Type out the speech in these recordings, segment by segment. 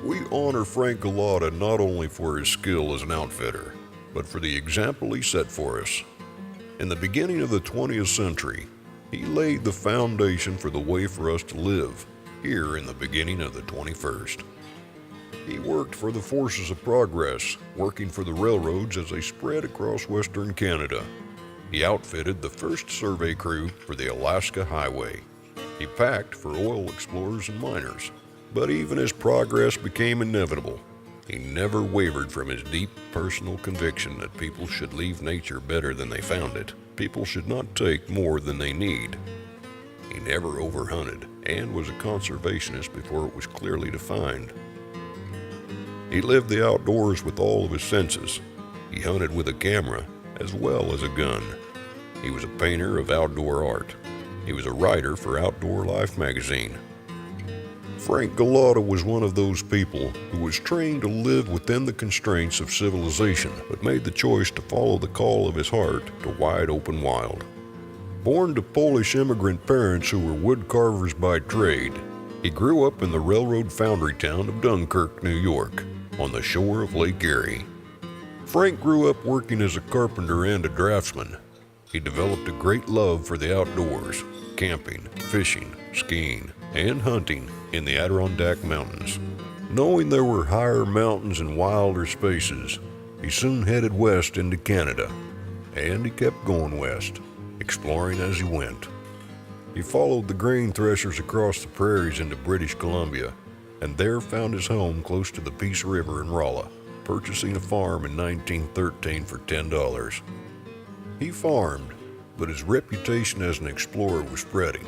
We honor Frank Golata not only for his skill as an outfitter, but for the example he set for us. In the beginning of the 20th century, he laid the foundation for the way for us to live here in the beginning of the 21st. He worked for the forces of progress, working for the railroads as they spread across western Canada. He outfitted the first survey crew for the Alaska Highway. He packed for oil explorers and miners. But even as progress became inevitable, he never wavered from his deep personal conviction that people should leave nature better than they found it. People should not take more than they need. He never overhunted and was a conservationist before it was clearly defined. He lived the outdoors with all of his senses. He hunted with a camera as well as a gun. He was a painter of outdoor art. He was a writer for Outdoor Life magazine. Frank Golata was one of those people who was trained to live within the constraints of civilization, but made the choice to follow the call of his heart to wide open wild. Born to Polish immigrant parents who were wood carvers by trade, he grew up in the railroad foundry town of Dunkirk, New York, on the shore of Lake Erie. Frank grew up working as a carpenter and a draftsman. He developed a great love for the outdoors, camping, fishing, skiing, and hunting in the Adirondack Mountains. Knowing there were higher mountains and wilder spaces, he soon headed west into Canada, and he kept going west, exploring as he went. He followed the grain threshers across the prairies into British Columbia, and there found his home close to the Peace River in Rolla, purchasing a farm in 1913 for $10. He farmed, but his reputation as an explorer was spreading.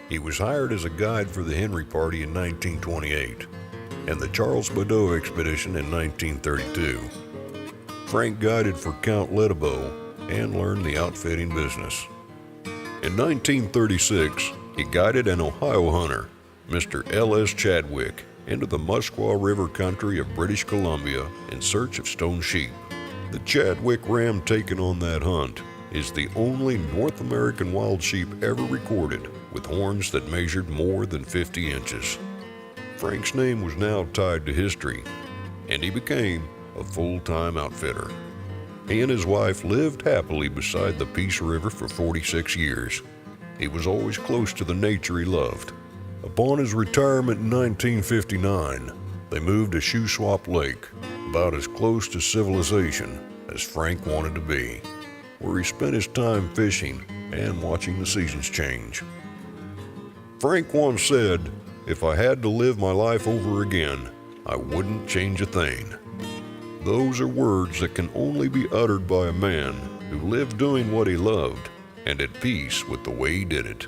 He was hired as a guide for the Henry Party in 1928 and the Charles Badeau expedition in 1932. Frank guided for Count Ledebeau and learned the outfitting business. In 1936, he guided an Ohio hunter, Mr. L.S. Chadwick, into the Musquaw River country of British Columbia in search of stone sheep. The Chadwick ram taken on that hunt is the only North American wild sheep ever recorded with horns that measured more than 50 inches. Frank's name was now tied to history, and he became a full-time outfitter. He and his wife lived happily beside the Peace River for 46 years. He was always close to the nature he loved. Upon his retirement in 1959, they moved to Shuswap Lake, about as close to civilization as Frank wanted to be, where he spent his time fishing and watching the seasons change. Frank once said, "If I had to live my life over again, I wouldn't change a thing." Those are words that can only be uttered by a man who lived doing what he loved and at peace with the way he did it.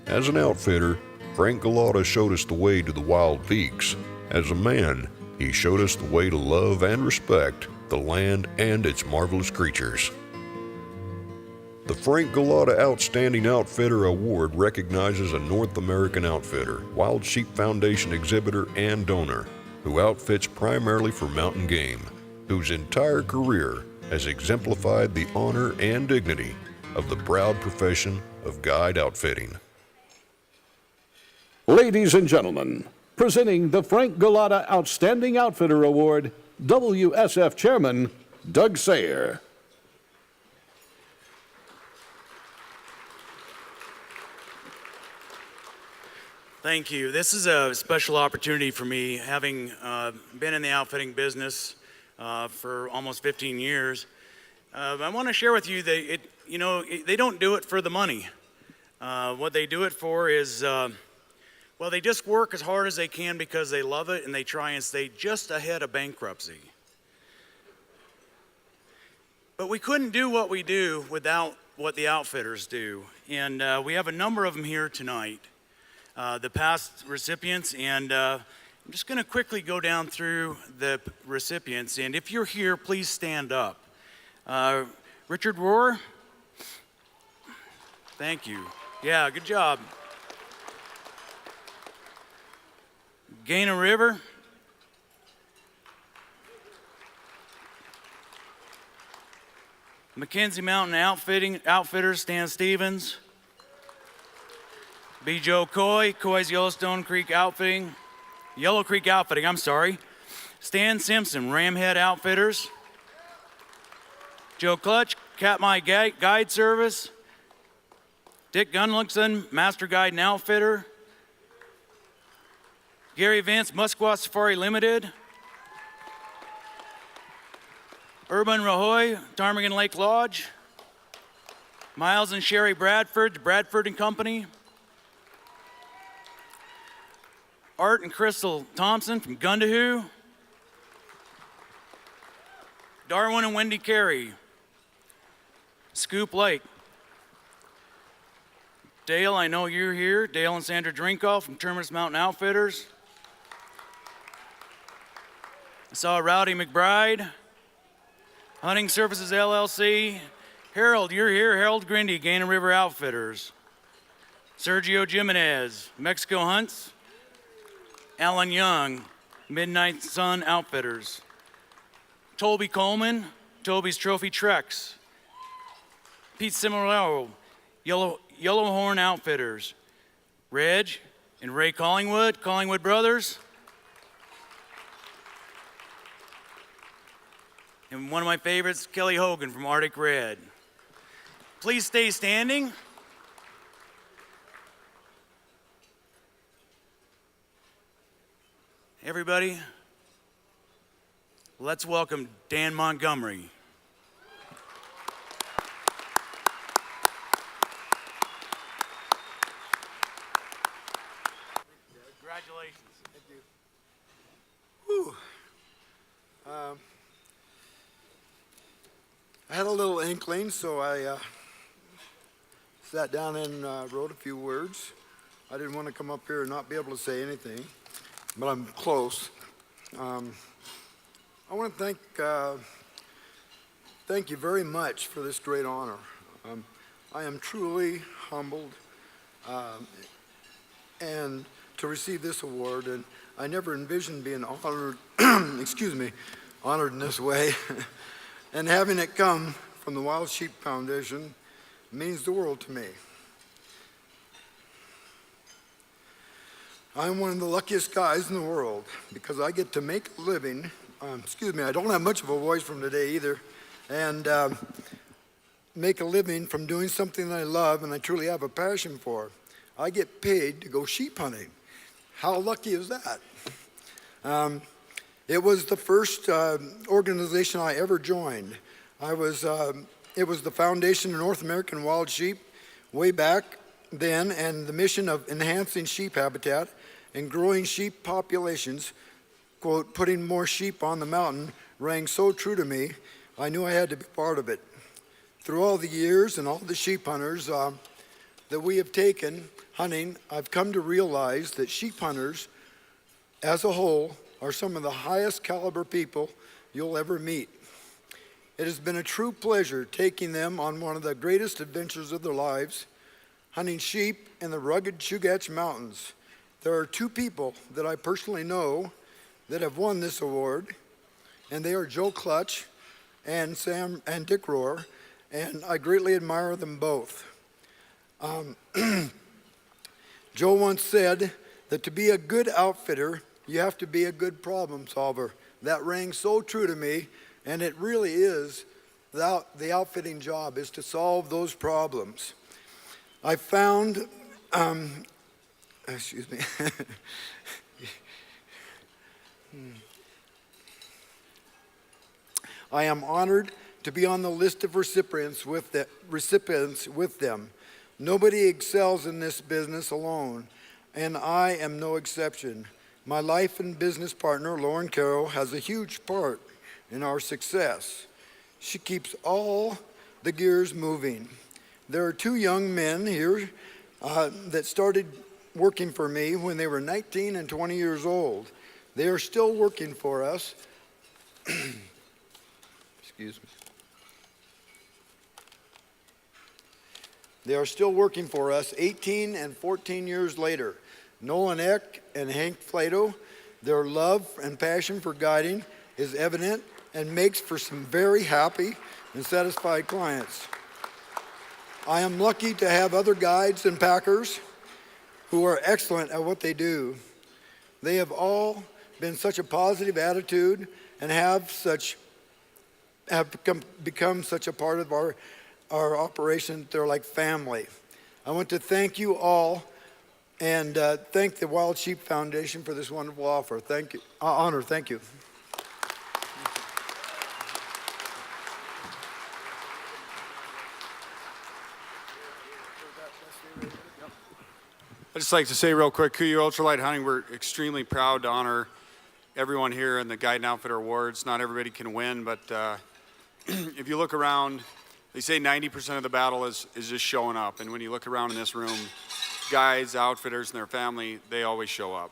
As an outfitter, Frank Golata showed us the way to the wild peaks. As a man, he showed us the way to love and respect the land and its marvelous creatures. The Frank Golata Outstanding Outfitter Award recognizes a North American outfitter, Wild Sheep Foundation exhibitor, and donor who outfits primarily for mountain game, whose entire career has exemplified the honor and dignity of the proud profession of guide outfitting. Ladies and gentlemen, presenting the Frank Golata Outstanding Outfitter Award, WSF Chairman Doug Sayer. Thank you. This is a special opportunity for me, having been in the outfitting business for almost 15 years. I want to share with you that they don't do it for the money. What they do it for is, they just work as hard as they can because they love it, and they try and stay just ahead of bankruptcy. But we couldn't do what we do without what the outfitters do, and we have a number of them here tonight. The past recipients, and I'm just going to quickly go down through the recipients, and if you're here, please stand up. Richard Rohr, thank you. Yeah, good job. Gaina River, Mackenzie Mountain Outfitters, Stan Stevens. B. Joe Coy, Coy's Yellowstone Creek Outfitting. Yellow Creek Outfitting, I'm sorry. Stan Simpson, Ramhead Outfitters. Joe Clutch, Katmai Guide Service. Dick Gunlickson, Master Guide and Outfitter. Gary Vance, Musqueam Safari Limited. Urban Rahoy, Ptarmigan Lake Lodge. Miles and Sherry Bradford, Bradford and Company. Art and Crystal Thompson from Gundahoo. Darwin and Wendy Carey, Scoop Lake. Dale, I know you're here. Dale and Sandra Drinkoff from Terminus Mountain Outfitters. I saw Rowdy McBride, Hunting Services LLC. Harold, you're here. Harold Grindy, Gainer River Outfitters. Sergio Jimenez, Mexico Hunts. Alan Young, Midnight Sun Outfitters. Toby Coleman, Toby's Trophy Treks. Pete Cimarello, Yellowhorn Outfitters. Reg and Ray Collingwood, Collingwood Brothers. And one of my favorites, Kelly Hogan from Arctic Red. Please stay standing. Everybody, let's welcome Dan Montgomery. Congratulations. Thank you. Whew. I had a little inkling, so I sat down and wrote a few words. I didn't want to come up here and not be able to say anything, but I'm close. I want to thank you very much for this great honor. I am truly humbled and to receive this award, and I never envisioned being honored, honored in this way. And having it come from the Wild Sheep Foundation means the world to me. I'm one of the luckiest guys in the world because I get to make a living. I don't have much of a voice from today either. And make a living from doing something that I love and I truly have a passion for. I get paid to go sheep hunting. How lucky is that? It was the first organization I ever joined. It was the Foundation of North American Wild Sheep way back then, and the mission of enhancing sheep habitat and growing sheep populations, quote, putting more sheep on the mountain, rang so true to me, I knew I had to be part of it. Through all the years and all the sheep hunters that we have taken hunting, I've come to realize that sheep hunters as a whole are some of the highest caliber people you'll ever meet. It has been a true pleasure taking them on one of the greatest adventures of their lives, hunting sheep in the rugged Chugach Mountains. There are two people that I personally know that have won this award, and they are Joe Clutch and Dick Rohr, and I greatly admire them both. Joe once said that to be a good outfitter, you have to be a good problem solver. That rang so true to me, and it really is the outfitting job is to solve those problems. I found, excuse me. I am honored to be on the list of recipients with them. Nobody excels in this business alone, and I am no exception. My life and business partner, Lauren Carroll, has a huge part in our success. She keeps all the gears moving. There are two young men here that started working for me when they were 19 and 20 years old. They are still working for us. Excuse me. They are still working for us 18 and 14 years later. Nolan Eck and Hank Flato, their love and passion for guiding is evident and makes for some very happy and satisfied clients. I am lucky to have other guides and packers who are excellent at what they do. They have all been such a positive attitude and have become such a part of our operation. They're like family. I want to thank you all and thank the Wild Sheep Foundation for this wonderful offer. Thank you, honor. Thank you. I'd just like to say real quick, Kuyu Ultralight Hunting, we're extremely proud to honor everyone here in the Guide and Outfitter Awards. Not everybody can win, but if you look around, they say 90% of the battle is just showing up. And when you look around in this room, guides, outfitters, and their family, they always show up.